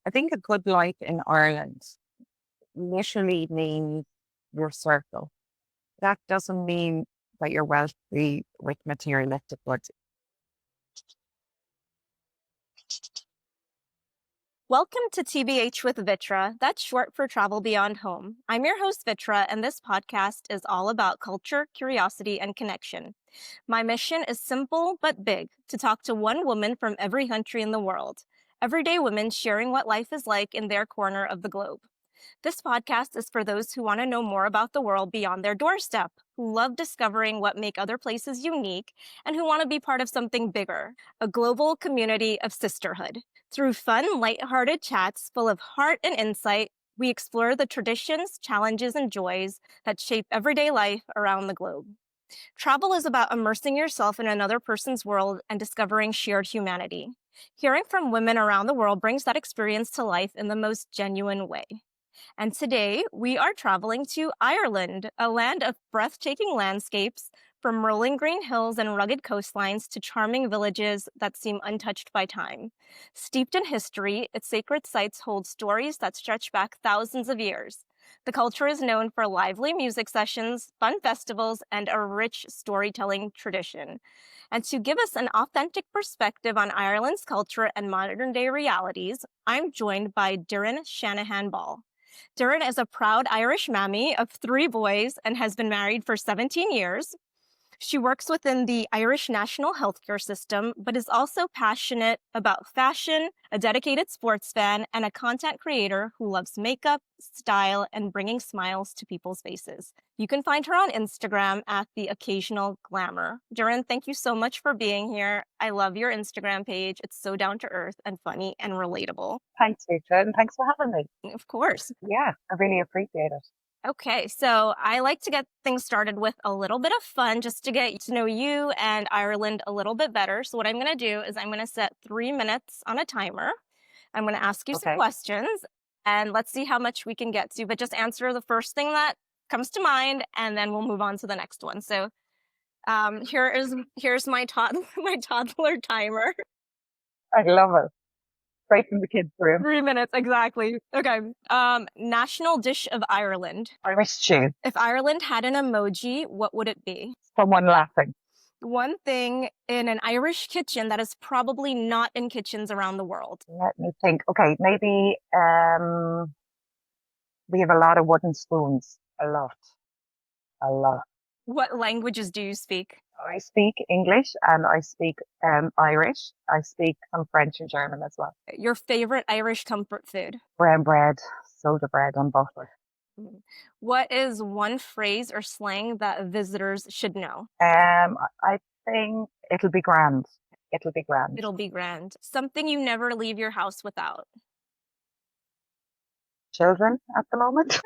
I think a good life in Ireland literally means your circle. That doesn't mean that you're wealthy with materialistic goods. Welcome to TBH with Vitra. That's short for Travel Beyond Home. I'm your host, Vitra, and this podcast is all about culture, curiosity, and connection. My mission is simple but big, to talk to one woman from every country in the world. Everyday women sharing what life is like in their corner of the globe. This podcast is for those who want to know more about the world beyond their doorstep, who love discovering what make other places unique, and who want to be part of something bigger, a global community of sisterhood. Through fun, lighthearted chats full of heart and insight, we explore the traditions, challenges, and joys that shape everyday life around the globe. Travel is about immersing yourself in another person's world and discovering shared humanity. Hearing from women around the world brings that experience to life in the most genuine way. And today we are traveling to Ireland, a land of breathtaking landscapes, from rolling green hills and rugged coastlines to charming villages that seem untouched by time. Steeped in history, its sacred sites hold stories that stretch back thousands of years. The culture is known for lively music sessions, fun festivals, and a rich storytelling tradition. And to give us an authentic perspective on Ireland's culture and modern day realities, I'm joined by Doireann Shanahan-Ball. Doireann is a proud Irish mammy of 3 boys and has been married for 17 years. She works within the Irish national healthcare system, but is also passionate about fashion, a dedicated sports fan, and a content creator who loves makeup, style, and bringing smiles to people's faces. You can find her on Instagram at The Occasional Glamour. Doireann, thank you so much for being here. I love your Instagram page. It's so down to earth and funny and relatable. Thanks, Vitra, and thanks for having me. Of course. Yeah, I really appreciate it. Okay, so I like to get things started with a little bit of fun just to get to know you and Ireland a little bit better. So what I'm going to do is I'm going to set 3 minutes on a timer. I'm going to ask you some Okay. questions and let's see how much we can get to, but just answer the first thing that comes to mind and then we'll move on to the next one. So here's my my toddler timer. I love it. Right from the kids' room. 3 minutes, exactly. Okay. National dish of Ireland. Irish stew. If Ireland had an emoji, what would it be? Someone laughing. One thing in an Irish kitchen that is probably not in kitchens around the world. Let me think. Okay, maybe we have a lot of wooden spoons. A lot. A lot. What languages do you speak? I speak English and I speak Irish. I speak some French and German as well. Your favorite Irish comfort food? Brown bread, soda bread and butter. What is one phrase or slang that visitors should know? I think it'll be grand. It'll be grand. It'll be grand. Something you never leave your house without. Children at the moment.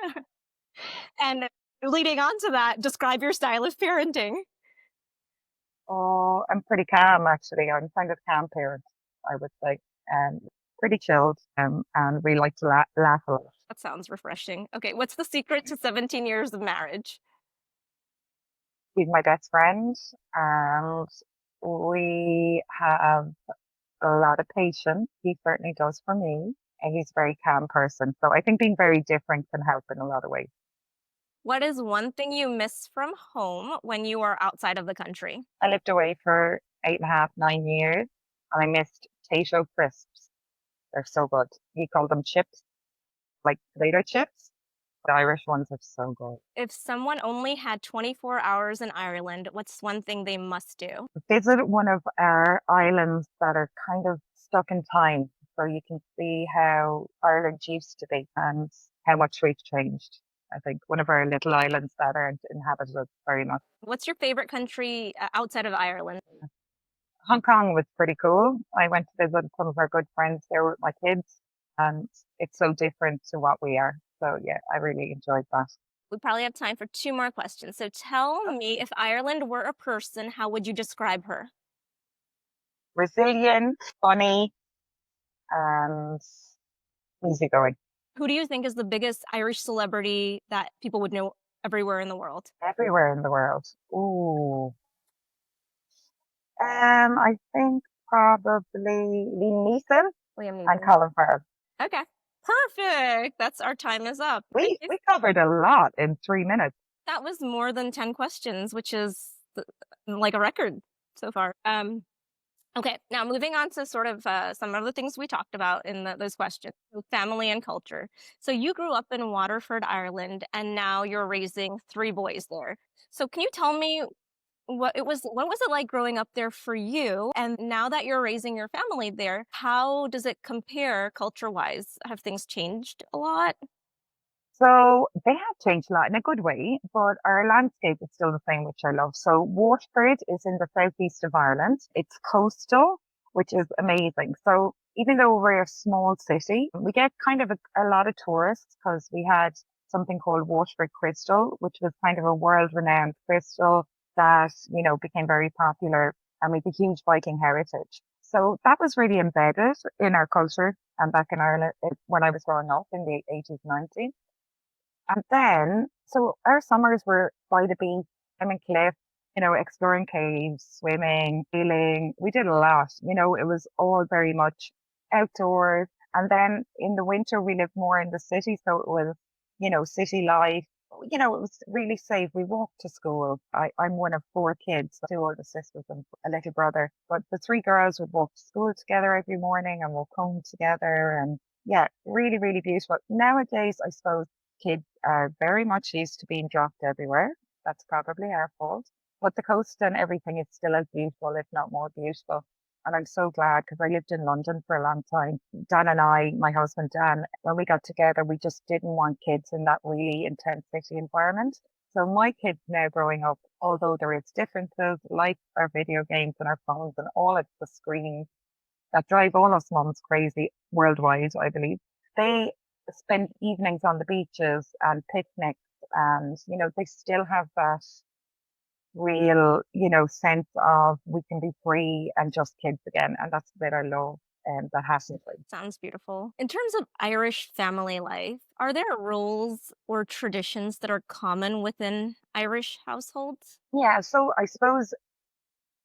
And leading on to that, describe your style of parenting. Oh, I'm pretty calm actually. I'm kind of calm parent, I would say. Pretty chilled and we like to laugh a lot. That sounds refreshing. Okay, what's the secret to 17 years of marriage? He's my best friend and we have a lot of patience. He certainly does for me. And he's a very calm person. So I think being very different can help in a lot of ways. What is one thing you miss from home when you are outside of the country? I lived away for 8.5, 9 years and I missed potato crisps. They're so good. You call them chips, like potato chips. The Irish ones are so good. If someone only had 24 hours in Ireland, what's one thing they must do? Visit one of our islands that are kind of stuck in time so you can see how Ireland used to be and how much we've changed. I think one of our little islands that aren't inhabited very much. What's your favorite country outside of Ireland? Hong Kong was pretty cool. I went to visit some of our good friends there with my kids and it's so different to what we are. So yeah, I really enjoyed that. We probably have time for 2 more questions. So tell me, if Ireland were a person, how would you describe her? Resilient, funny, and easygoing. Who do you think is the biggest Irish celebrity that people would know everywhere in the world? Everywhere in the world. Ooh. I think probably Liam Neeson Liam and Neeson. Colin Farrell. Okay. Perfect. That's our time is up. Thank you. We covered a lot in 3 minutes. That was more than 10 questions, which is like a record so far. Okay, now moving on to sort of some of the things we talked about in those questions. So family and culture. So you grew up in Waterford, Ireland, and now you're raising three boys there. So can you tell me what was it like growing up there for you? And now that you're raising your family there, how does it compare culture-wise? Have things changed a lot? So they have changed a lot in a good way, but our landscape is still the same, which I love. So Waterford is in the southeast of Ireland. It's coastal, which is amazing. So even though we're a small city, we get kind of a lot of tourists because we had something called Waterford Crystal, which was kind of a world-renowned crystal that, became very popular, and we have a huge Viking heritage. So that was really embedded in our culture and back in Ireland when I was growing up in the 80s, 90s. And then, so our summers were by the beach, climbing cliffs, exploring caves, swimming, sailing. We did a lot, it was all very much outdoors. And then in the winter, we lived more in the city. So it was, city life. It was really safe. We walked to school. I'm one of four kids, two older sisters and a little brother. But the three girls would walk to school together every morning and walk home together. And yeah, really, really beautiful. Nowadays, I suppose kids are very much used to being dropped everywhere. That's probably our fault. But the coast and everything is still as beautiful, if not more beautiful. And I'm so glad because I lived in London for a long time. Dan and I, my husband Dan, when we got together, we just didn't want kids in that really intense city environment. So my kids now growing up, although there is differences like our video games and our phones and all of the screens that drive all us mums crazy worldwide, I believe. They spend evenings on the beaches and picnics and, they still have that real, sense of we can be free and just kids again. And that's the bit I love that hasn't been. Sounds beautiful. In terms of Irish family life, are there rules or traditions that are common within Irish households? Yeah, so I suppose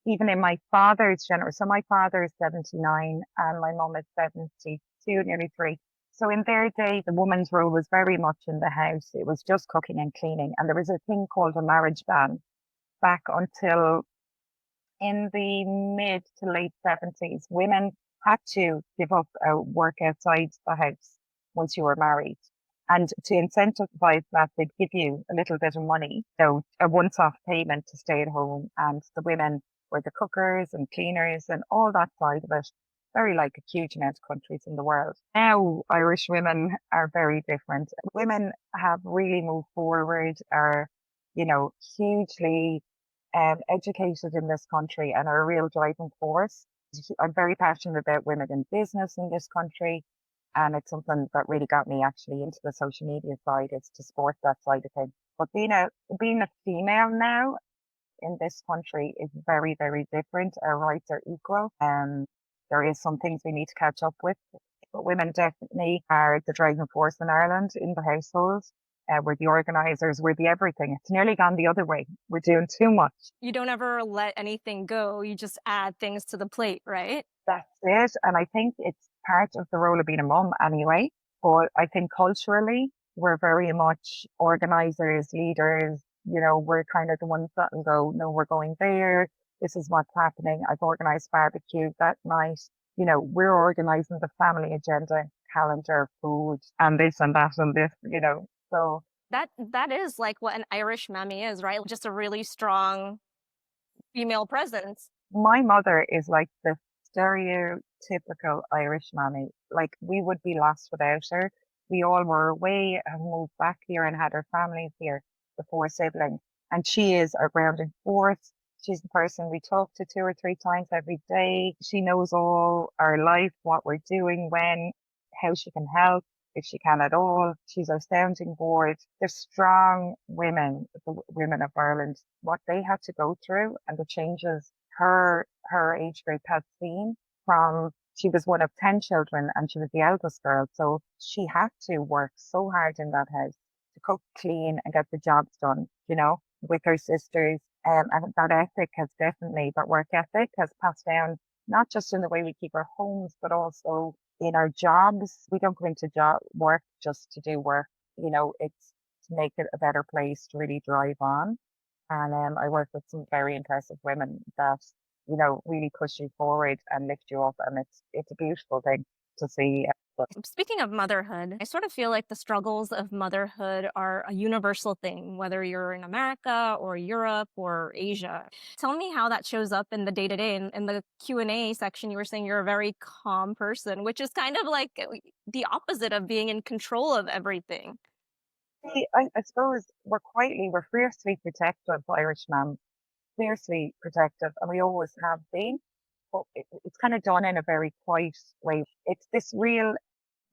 even in my father's generation, so my father is 79 and my mum is 72, nearly three. So in their day, the woman's role was very much in the house. It was just cooking and cleaning. And there was a thing called a marriage ban back until in the mid to late 70s. Women had to give up work outside the house once you were married. And to incentivize that, they'd give you a little bit of money, so a once-off payment to stay at home. And the women were the cookers and cleaners and all that side of it. Very like a huge amount of countries in the world. Now, Irish women are very different. Women have really moved forward, are, hugely educated in this country and are a real driving force. I'm very passionate about women in business in this country. And it's something that really got me actually into the social media side is to support that side of things. But being a female now in this country is very, very different. Our rights are equal. There is some things we need to catch up with. But women definitely are the driving force in Ireland in the household. We're the organisers, we're the everything. It's nearly gone the other way. We're doing too much. You don't ever let anything go. You just add things to the plate, right? That's it. And I think it's part of the role of being a mum anyway. But I think culturally, we're very much organisers, leaders. We're kind of the ones that will go, no, we're going there. This is what's happening. I've organised barbecue that night. We're organising the family agenda, calendar, food, and this and that and this. So That is like what an Irish mammy is, right? Just a really strong female presence. my mother is like the stereotypical Irish mammy. Like we would be lost without her. We all were away and moved back here and had our families here, the four siblings. And she is our grounding force. She's the person we talk to two or three times every day. She knows all our life, what we're doing, when, how she can help, if she can at all. She's our sounding board. They're strong women, the women of Ireland, what they had to go through and the changes her age group had seen from she was one of 10 children and she was the eldest girl. So she had to work so hard in that house to cook, clean and get the jobs done, with her sisters. And that ethic has definitely, that work ethic has passed down, not just in the way we keep our homes, but also In our jobs, we don't go into job work just to do work. It's to make it a better place to really drive on. And I work with some very impressive women that, really push you forward and lift you up. And it's a beautiful thing to see. But Speaking of motherhood, I sort of feel like the struggles of motherhood are a universal thing, whether you're in America or Europe or Asia. Tell me how that shows up in the day to day. In the Q&A section, you were saying you're a very calm person, which is kind of like the opposite of being in control of everything. see, I suppose we're fiercely protective, Irish man, fiercely protective, and we always have been. But it's kind of done in a very quiet way. It's this real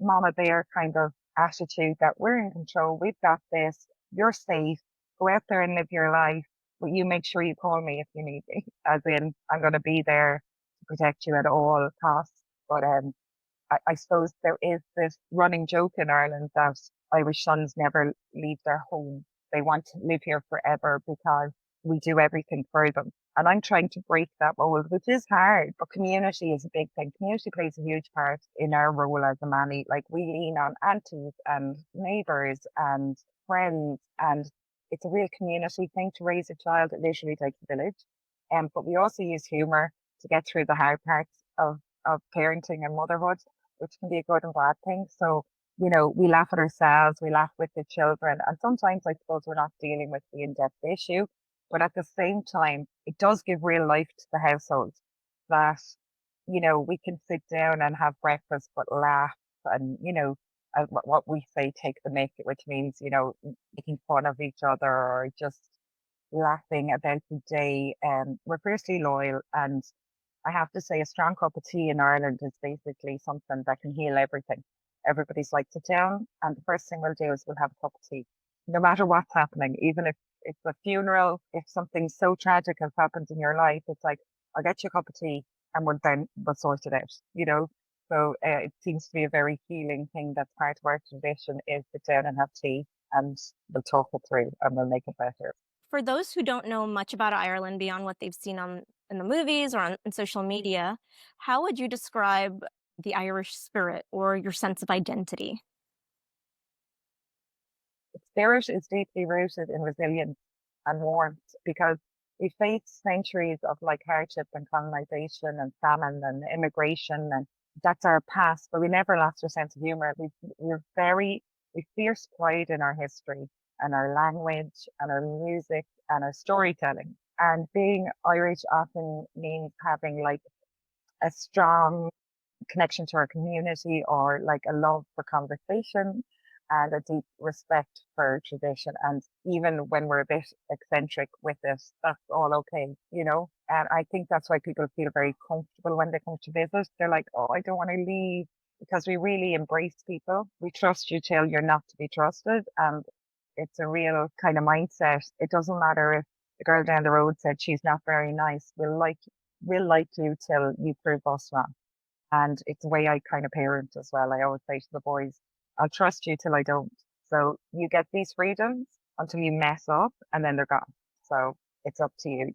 mama bear kind of attitude that we're in control. We've got this. You're safe. Go out there and live your life. But you make sure you call me if you need me. As in, I'm going to be there to protect you at all costs. But I suppose there is this running joke in Ireland that Irish sons never leave their home. They want to live here forever because we do everything for them. And I'm trying to break that mold, which is hard, but community is a big thing. Community plays a huge part in our role as a mammy. Like we lean on aunties and neighbours and friends, and it's a real community thing to raise a child. It literally takes a village. But we also use humour to get through the hard parts of parenting and motherhood, which can be a good and bad thing. So, we laugh at ourselves, we laugh with the children, and sometimes I suppose we're not dealing with the in-depth issue, but at the same time, it does give real life to the household that, we can sit down and have breakfast, but laugh and, what we say, take the mick, which means, making fun of each other or just laughing about the day. We're fiercely loyal, and I have to say, a strong cup of tea in Ireland is basically something that can heal everything. Everybody's like, sit down, and the first thing we'll do is we'll have a cup of tea, no matter what's happening. Even if it's a funeral, if something so tragic has happened in your life, it's like, I'll get you a cup of tea, and we'll sort it out. So it seems to be a very healing thing that's part of our tradition is sit down and have tea, and we'll talk it through, and we'll make it better. For those who don't know much about Ireland beyond what they've seen on in the movies or on in social media, how would you describe the Irish spirit or your sense of identity? Spirit is deeply rooted in resilience and warmth because we face centuries of like hardship and colonization and famine and immigration, and that's our past, but we never lost our sense of humor. We fierce pride in our history and our language and our music and our storytelling. And being Irish often means having like a strong connection to our community or like a love for conversation and a deep respect for tradition. And even when we're a bit eccentric with it, that's all okay. And I think that's why people feel very comfortable when they come to visit. They're like, oh, I don't want to leave because we really embrace people. We trust you till you're not to be trusted. And it's a real kind of mindset. It doesn't matter if the girl down the road said she's not very nice. We'll like you till you prove us wrong. And it's the way I kind of parent as well. I always say to the boys, I'll trust you till I don't. So you get these freedoms until you mess up and then they're gone. So it's up to you.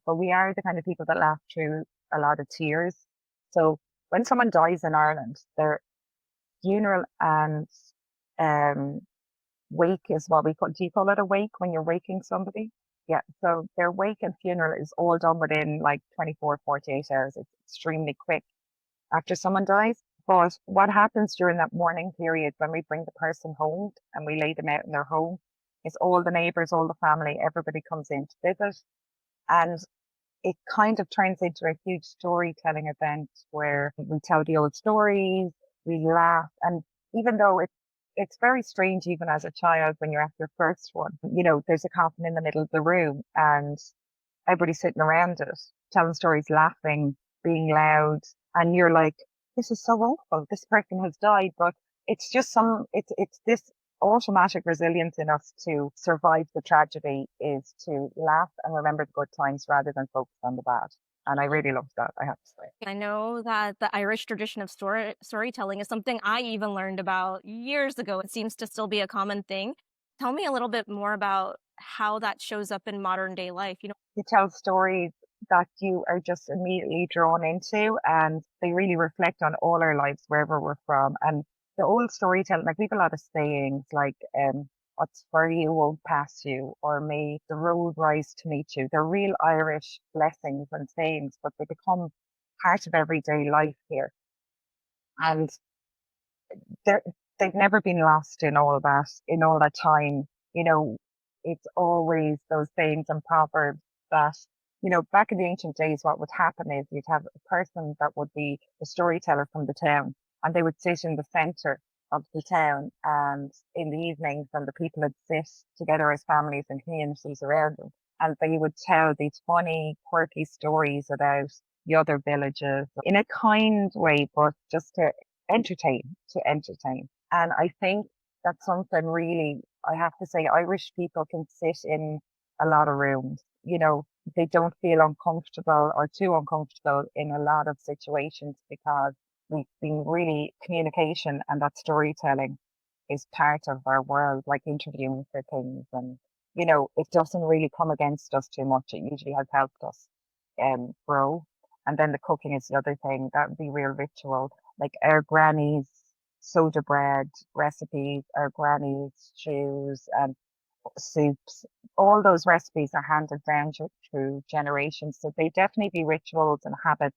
But we are the kind of people that laugh through a lot of tears. So when someone dies in Ireland, their funeral and um, wake is what we call, do you call it a wake when you're waking somebody? Yeah. So their wake and funeral is all done within like 24, 48 hours. It's extremely quick after someone dies. But what happens during that mourning period when we bring the person home and we lay them out in their home is all the neighbors, all the family, everybody comes in to visit. And it kind of turns into a huge storytelling event where we tell the old stories, we laugh, and even though it's very strange even as a child when you're at your first one, there's a coffin in the middle of the room and everybody's sitting around it, telling stories, laughing, being loud, and you're like, this is so awful. This person has died, but it's this automatic resilience in us to survive the tragedy is to laugh and remember the good times rather than focus on the bad. And I really love that, I have to say. I know that the Irish tradition of storytelling is something I even learned about years ago. It seems to still be a common thing. Tell me a little bit more about how that shows up in modern day life. You tell stories that you are just immediately drawn into, and they really reflect on all our lives wherever we're from. And the old storytelling, like we have a lot of sayings like what's for you won't pass you, or may the road rise to meet you. They're real Irish blessings and sayings, but they become part of everyday life here. And they're they've never been lost in all that time. You know, it's always those sayings and proverbs that, back in the ancient days, what would happen is you'd have a person that would be the storyteller from the town, and they would sit in the center of the town, and in the evenings, and the people would sit together as families and communities around them, and they would tell these funny, quirky stories about the other villages in a kind way, but just to entertain. And I think that's something really, I have to say, Irish people can sit in a lot of rooms. They don't feel uncomfortable or too uncomfortable in a lot of situations because we've been really communication and that storytelling is part of our world, like interviewing for things. And, it doesn't really come against us too much. It usually has helped us grow. And then the cooking is the other thing. That would be real ritual. Like our granny's soda bread recipes, our granny's stews and soups, all those recipes are handed down through generations. So they definitely be rituals and habits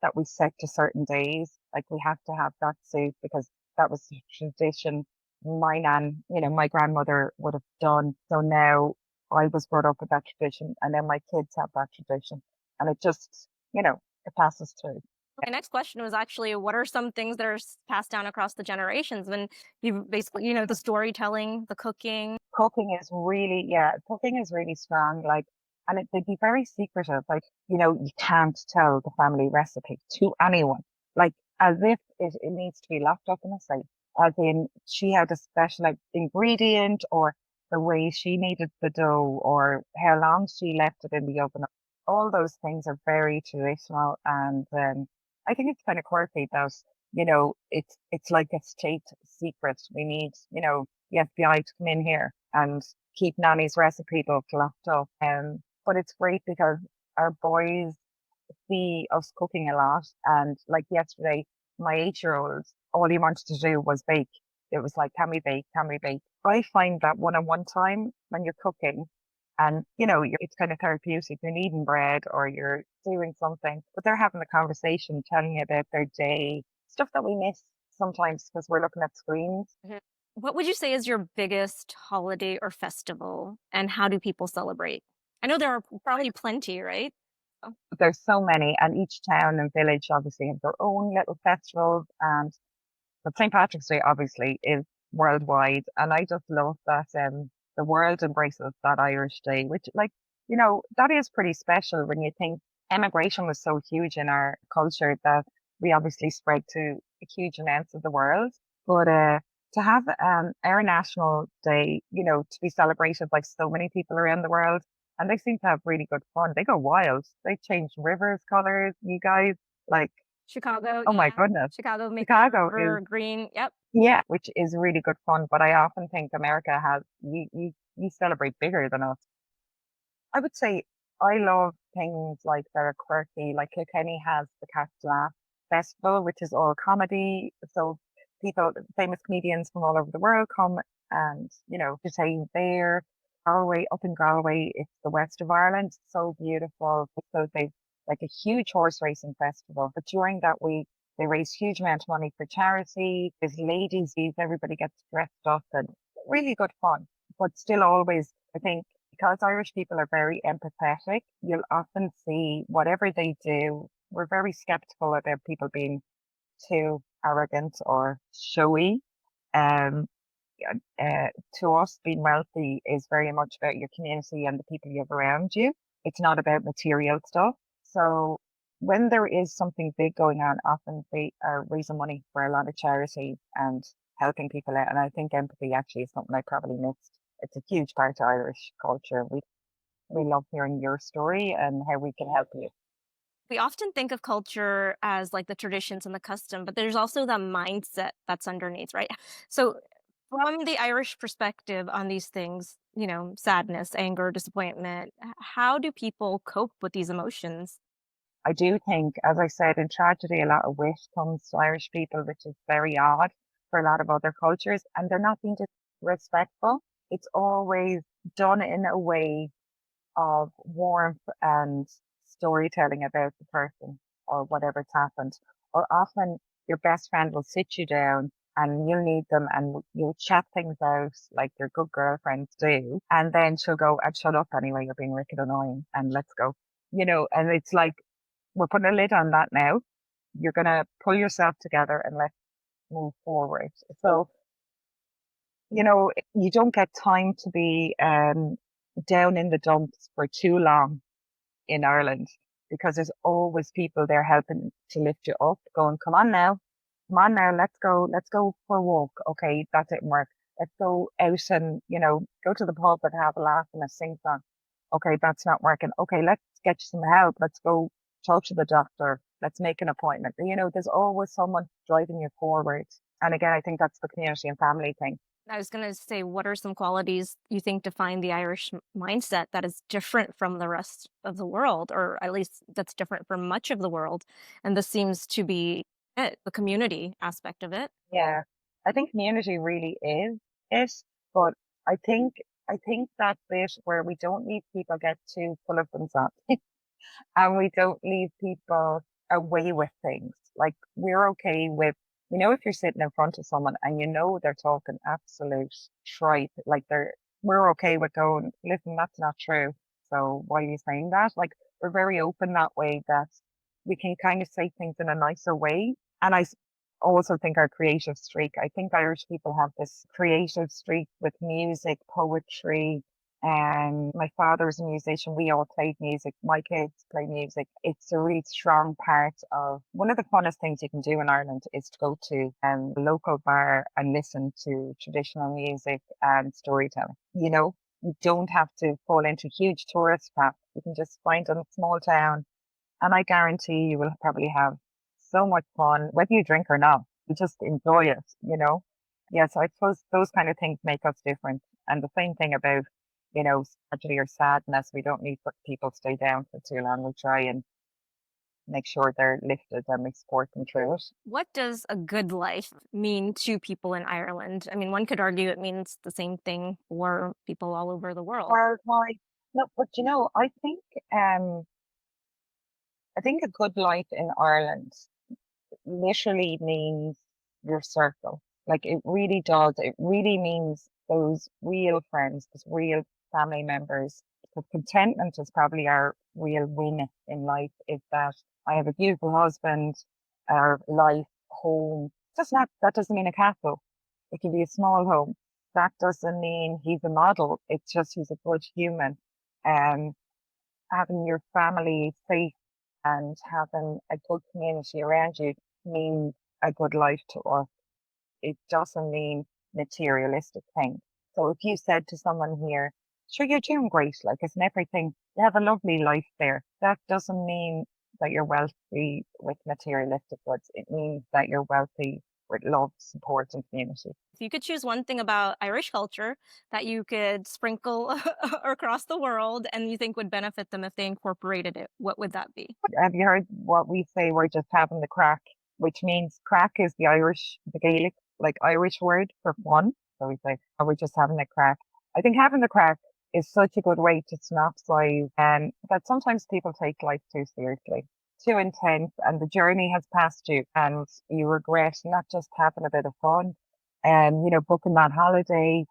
that we set to certain days. Like we have to have that soup because that was the tradition my nan, my grandmother would have done. So now I was brought up with that tradition and then my kids have that tradition. And it just, it passes through. My next question was actually, what are some things that are passed down across the generations? And you basically, the storytelling, the cooking. Cooking is really strong. Like, and they'd be very secretive. Like, you can't tell the family recipe to anyone. Like, as if it needs to be locked up in a safe. As in, she had a special like, ingredient, or the way she kneaded the dough, or how long she left it in the oven. All those things are very traditional, and I think it's kind of quirky that it's like a state secret. We need the FBI to come in here and keep Nanny's recipe book locked up. But it's great because our boys see us cooking a lot. And like yesterday, my 8-year-old, all he wanted to do was bake. It was like, can we bake? Can we bake? I find that one-on-one time when you're cooking and, it's kind of therapeutic. You're kneading bread or you're doing something, but they're having a conversation, telling you about their day, stuff that we miss sometimes because we're looking at screens. Mhm. What would you say is your biggest holiday or festival, and how do people celebrate? I know there are probably plenty, right? Oh, There's so many, and each town and village obviously have their own little festivals. And but St. Patrick's Day obviously is worldwide, and I just love that the world embraces that Irish Day, which that is pretty special when you think emigration was so huge in our culture that we obviously spread to huge amounts of the world. But to have our national day, to be celebrated by so many people around the world, and they seem to have really good fun. They go wild. They change rivers colors. You guys like, Chicago, oh my yeah. goodness, Chicago makes the Chicago is river green. Yep. yeah, which is really good fun. But I often think America has you celebrate bigger than us. I would say I love things like that are quirky. Like Kilkenny has the Catch Laugh Festival, which is all comedy. So people, famous comedians from all over the world come and, entertain there. Galway, up in Galway, it's the west of Ireland. So beautiful. So they've like a huge horse racing festival. But during that week, they raise huge amount of money for charity. There's ladies' everybody gets dressed up and really good fun. But still always, I think because Irish people are very empathetic, you'll often see whatever they do, we're very skeptical about people being too arrogant or showy. Um, uh, to us, being wealthy is very much about your community and the people you have around you. It's not about material stuff. So when there is something big going on, often they are raising money for a lot of charities and helping people out. And I think empathy actually is something I probably missed. It's a huge part of Irish culture. We love hearing your story and how we can help you. We often think of culture as like the traditions and the custom, but there's also the mindset that's underneath, right? So, from the Irish perspective on these things, sadness, anger, disappointment. How do people cope with these emotions? I do think, as I said, in tragedy, a lot of wit comes to Irish people, which is very odd for a lot of other cultures, and they're not being disrespectful. It's always done in a way of warmth and storytelling about the person or whatever's happened. Or often your best friend will sit you down and you'll need them and you'll chat things out like your good girlfriends do. And then she'll go, and shut up anyway, you're being wicked annoying and let's go. And it's like, we're putting a lid on that now. You're going to pull yourself together and let's move forward. So, you don't get time to be down in the dumps for too long in Ireland because there's always people there helping to lift you up, going, come on now, let's go for a walk. Okay, that didn't work. Let's go out and, go to the pub and have a laugh and a sing song. Okay, that's not working. Okay, let's get you some help. Let's go talk to the doctor. Let's make an appointment. There's always someone driving you forward. And again, I think that's the community and family thing. I was going to say, what are some qualities you think define the Irish mindset that is different from the rest of the world, or at least that's different from much of the world? And this seems to be it, the community aspect of it. Yeah, I think community really is it, but I think I think that bit where we don't leave people get too full of themselves and we don't leave people away with things. Like we're okay with, if you're sitting in front of someone and they're talking absolute tripe, like we're okay with going, listen, that's not true. So why are you saying that? Like we're very open that way that we can kind of say things in a nicer way. And also think our creative streak. I think Irish people have this creative streak with music, poetry, and my father's a musician. We all played music. My kids play music. It's a really strong part of one of the funnest things you can do in Ireland is to go to a local bar and listen to traditional music and storytelling. You don't have to fall into huge tourist traps. You can just find a small town and I guarantee you will probably have so much fun, whether you drink or not. You just enjoy it. Yeah, so I suppose those kind of things make us different. And the same thing about, tragedy or sadness, we don't need people to stay down for too long. We try and make sure they're lifted and we support them through it. What does a good life mean to people in Ireland? I mean, one could argue it means the same thing for people all over the world. Well, why? No, but um, I think a good life in Ireland literally means your circle. Like it really does. It really means those real friends, those real family members. Because contentment is probably our real win in life is that I have a beautiful husband, our life, home. That doesn't mean a castle. It can be a small home. That doesn't mean he's a model. It's just he's a good human. Um, Having your family safe and having a good community around you means a good life to us. It doesn't mean materialistic things. So if you said to someone here, sure, you're doing great, like it's everything, you have a lovely life there. That doesn't mean that you're wealthy with materialistic goods. It means that you're wealthy with love, support, and community. If you could choose one thing about Irish culture that you could sprinkle across the world and you think would benefit them if they incorporated it, what would that be? Have you heard what we say? We're just having the crack, which means crack is the Gaelic, like Irish word for fun. So we say, oh, we're just having the crack. I think having the crack is such a good way to synopsize and that sometimes people take life too seriously, too intense, and the journey has passed you and you regret not just having a bit of fun and, booking that holiday,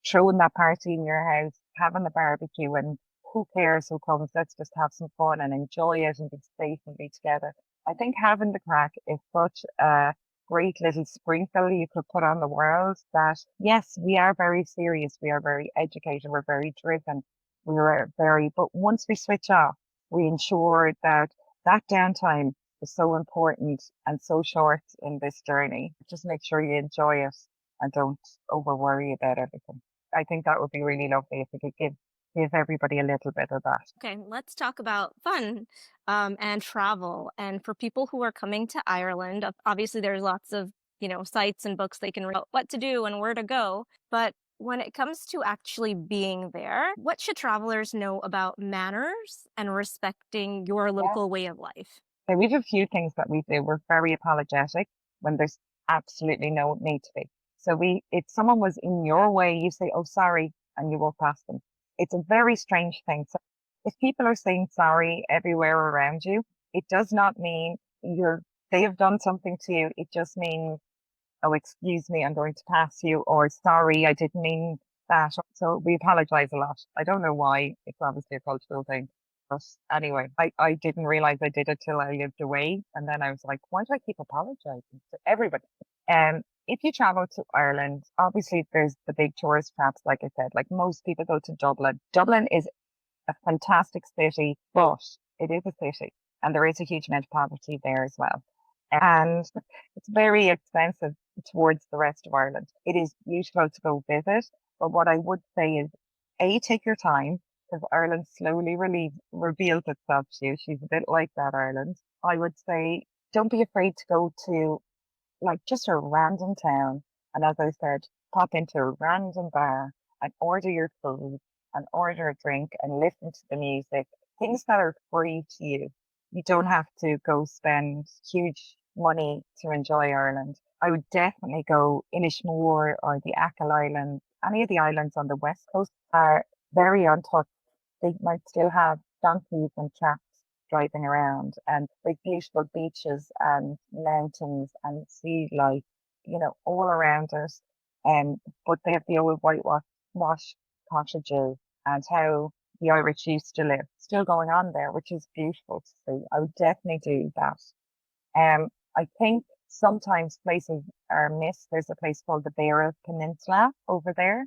throwing that party in your house, having the barbecue, and who cares who comes? Let's just have some fun and enjoy it and be safe and be together. I think having the crack is such a great little sprinkle you could put on the world that yes, we are very serious, we are very educated, we're very driven, but once we switch off, we ensure that that downtime is so important and so short in this journey. Just make sure you enjoy it and don't over worry about everything. I think that would be really lovely if we could give everybody a little bit of that. Okay, let's talk about fun and travel. And for people who are coming to Ireland, obviously there's lots of sites and books they can read about what to do and where to go. But When it comes to actually being there, what should travelers know about manners and respecting your Yeah. local way of life? So we have a few things that we do. We're very apologetic when there's absolutely no need to be. So if someone was in your way, you say, "Oh, sorry," and you walk past them. It's a very strange thing. So if people are saying sorry everywhere around you, it does not mean they have done something to you. It just means, "Oh, excuse me, I'm going to pass you," or "Sorry, I didn't mean that." So we apologize a lot. I don't know why. It's obviously a cultural thing. But anyway, I didn't realize I did it till I lived away. And then I was like, why do I keep apologizing to everybody? If you travel to Ireland, obviously there's the big tourist traps, like I said, like most people go to Dublin. Dublin is a fantastic city, but it is a city and there is a huge amount of poverty there as well. And it's very expensive towards the rest of Ireland. It is beautiful to go visit, but what I would say is, A, take your time because Ireland slowly reveals itself to you. She's a bit like that, Ireland. I would say, don't be afraid to go to like just a random town. And as I said, pop into a random bar and order your food and order a drink and listen to the music, things that are free to you. You don't have to go spend huge money to enjoy Ireland. I would definitely go Inishmore or the Achill Islands. Any of the islands on the west coast are very untouched. They might still have donkeys and chaps driving around and like beautiful beaches and mountains and sea life, all around us. But they have the old wash cottages and how the Irish used to live still going on there, which is beautiful to see. I would definitely do that. I think sometimes places are missed. There's a place called the Beara Peninsula over there,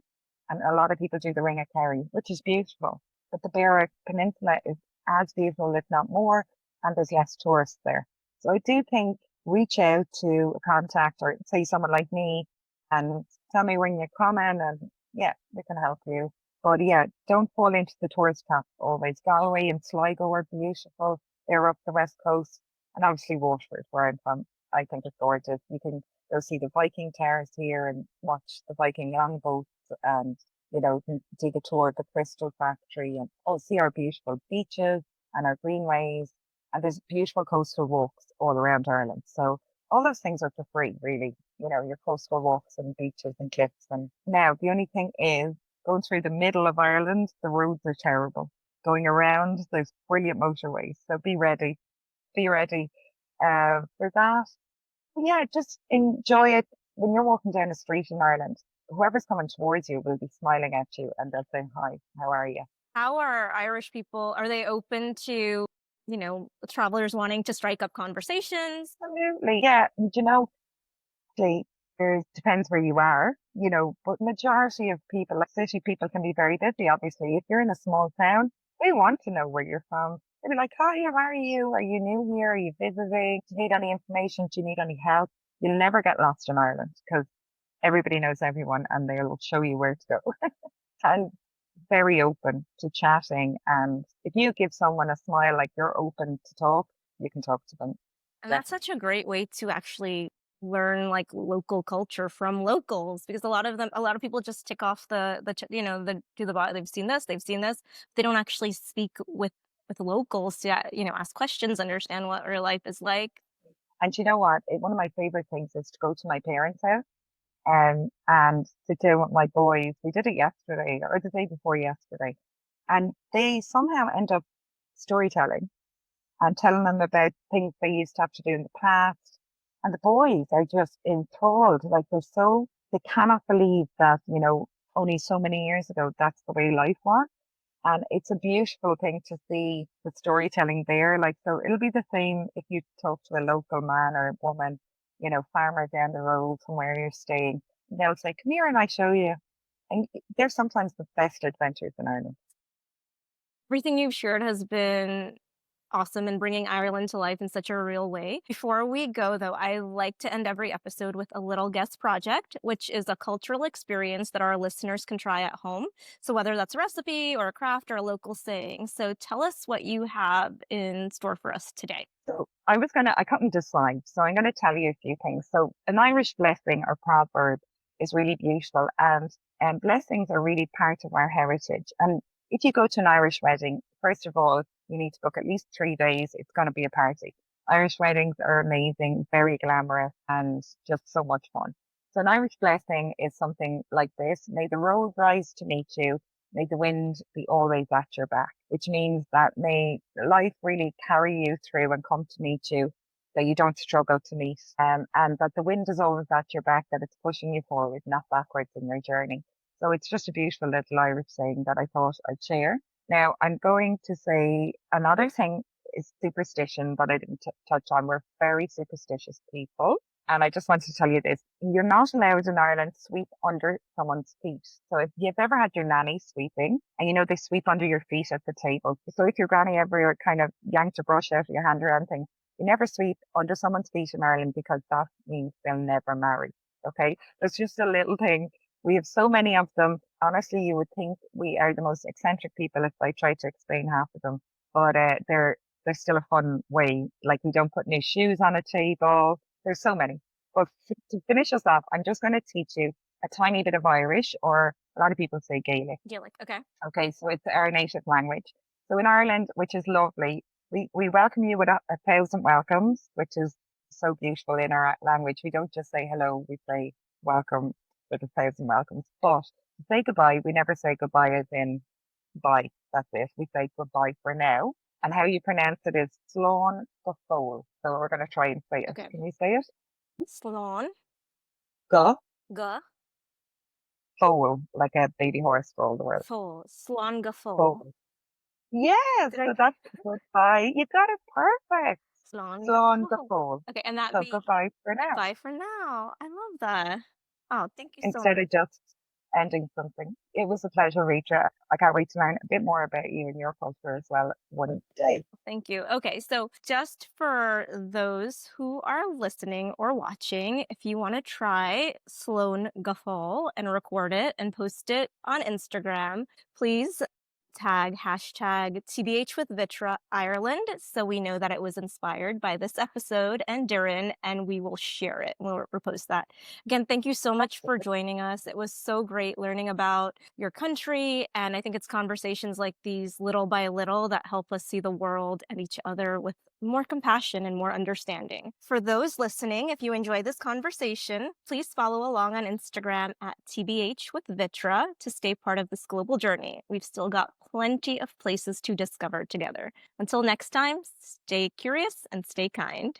and a lot of people do the Ring of Kerry, which is beautiful. But the Beara Peninsula is as beautiful, if not more, and there's less tourists there. So I do think reach out to a contact or say someone like me and tell me when you're coming, and yeah, we can help you. But yeah, don't fall into the tourist trap always. Galway and Sligo are beautiful. They're up the west coast and obviously Waterford, where I'm from, I think it's gorgeous. You can go see the Viking towers here and watch the Viking longboats and, you can do the tour of the Crystal Factory and see our beautiful beaches and our greenways. And there's beautiful coastal walks all around Ireland. So all those things are for free, really. Your coastal walks and beaches and cliffs. And now the only thing is going through the middle of Ireland, the roads are terrible. Going around, there's brilliant motorways. So be ready for that. Yeah, just enjoy it. When you're walking down the street in Ireland, whoever's coming towards you will be smiling at you and they'll say, "Hi, how are you?" How are Irish people? Are they open to, travelers wanting to strike up conversations? Absolutely. Yeah. And actually, there depends where you are, but majority of people, like city people, can be very busy, obviously. If you're in a small town, they want to know where you're from. They'll be like, "Hi, how are you? Are you new here? Are you visiting? Do you need any information? Do you need any help?" You'll never get lost in Ireland because everybody knows everyone and they'll show you where to go. And very open to chatting. And if you give someone a smile, like you're open to talk, you can talk to them. And that's Definitely. such a great way to actually learn like local culture from locals because a lot of people just tick off the do the they've seen this, they've seen this. They don't actually speak with locals to ask questions, understand what real life is like. And you know what? One of my favorite things is to go to my parents' house and sit down with my boys. We did it yesterday or the day before yesterday. And they somehow end up storytelling and telling them about things they used to have to do in the past. And the boys are just enthralled. Like they cannot believe that, only so many years ago, that's the way life was. And it's a beautiful thing to see the storytelling there. Like, so it'll be the same if you talk to a local man or woman, farmer down the road from where you're staying. They'll say, "Come here and I show you." And they're sometimes the best adventures in Ireland. Everything you've shared has been awesome in bringing Ireland to life in such a real way. Before we go, though, I like to end every episode with a little guest project, which is a cultural experience that our listeners can try at home. So, whether that's a recipe or a craft or a local saying. So, tell us what you have in store for us today. So I couldn't decide. So I'm going to tell you a few things. So an Irish blessing or proverb is really beautiful. And blessings are really part of our heritage. And if you go to an Irish wedding, first of all, you need to book at least 3 days. It's going to be a party. Irish weddings are amazing, very glamorous, and just so much fun. So an Irish blessing is something like this. May the road rise to meet you. May the wind be always at your back, which means that may life really carry you through and come to meet you, that you don't struggle to meet, and that the wind is always at your back, that it's pushing you forward, not backwards in your journey. So it's just a beautiful little Irish saying that I thought I'd share. Now, I'm going to say another thing is superstition that I didn't touch on. We're very superstitious people. And I just wanted to tell you this. You're not allowed in Ireland to sweep under someone's feet. So if you've ever had your nanny sweeping and you know they sweep under your feet at the table. So if your granny ever kind of yanked a brush out of your hand or anything, you never sweep under someone's feet in Ireland because that means they'll never marry. Okay. It's just a little thing. We have so many of them. Honestly, you would think we are the most eccentric people if I tried to explain half of them, but they're still a fun way. Like we don't put new shoes on a table. There's so many. But to finish us off, I'm just going to teach you a tiny bit of Irish, or a lot of people say Gaelic. Gaelic, okay. Okay, so it's our native language. So in Ireland, which is lovely, we welcome you with a thousand welcomes, which is so beautiful in our language. We don't just say hello, we say welcome with a thousand welcomes. But to say goodbye, we never say goodbye as in bye. That's it. We say goodbye for now. And how you pronounce it is slán go fóil. So we're going to try and say it. Okay. Can you say it? Slán, Go ga, fóil, like a baby horse for all the world. fól, slán ga fól. Fóil. Yes, Did I so that's goodbye. You got it perfect. slán ga Slán go fól? fóil. Okay, and that So be goodbye for now. bye for now. I love that. Oh, thank you so Instead much. of just ending something. It was a pleasure, Rita. I can't wait to learn a bit more about you and your culture as well one day. Thank you. Okay, so just for those who are listening or watching, if you want to try Sloan Gaffal and record it and post it on Instagram, please tag hashtag TBH with Vitra Ireland so we know that it was inspired by this episode and Doireann, and we will share it. We'll repost that. Again, thank you so much for joining us. It was so great learning about your country, and I think it's conversations like these, little by little, that help us see the world and each other with more compassion and more understanding. For those listening, if you enjoy this conversation, please follow along on Instagram at TBH with Vitra to stay part of this global journey. We've still got plenty of places to discover together. Until next time, stay curious and stay kind.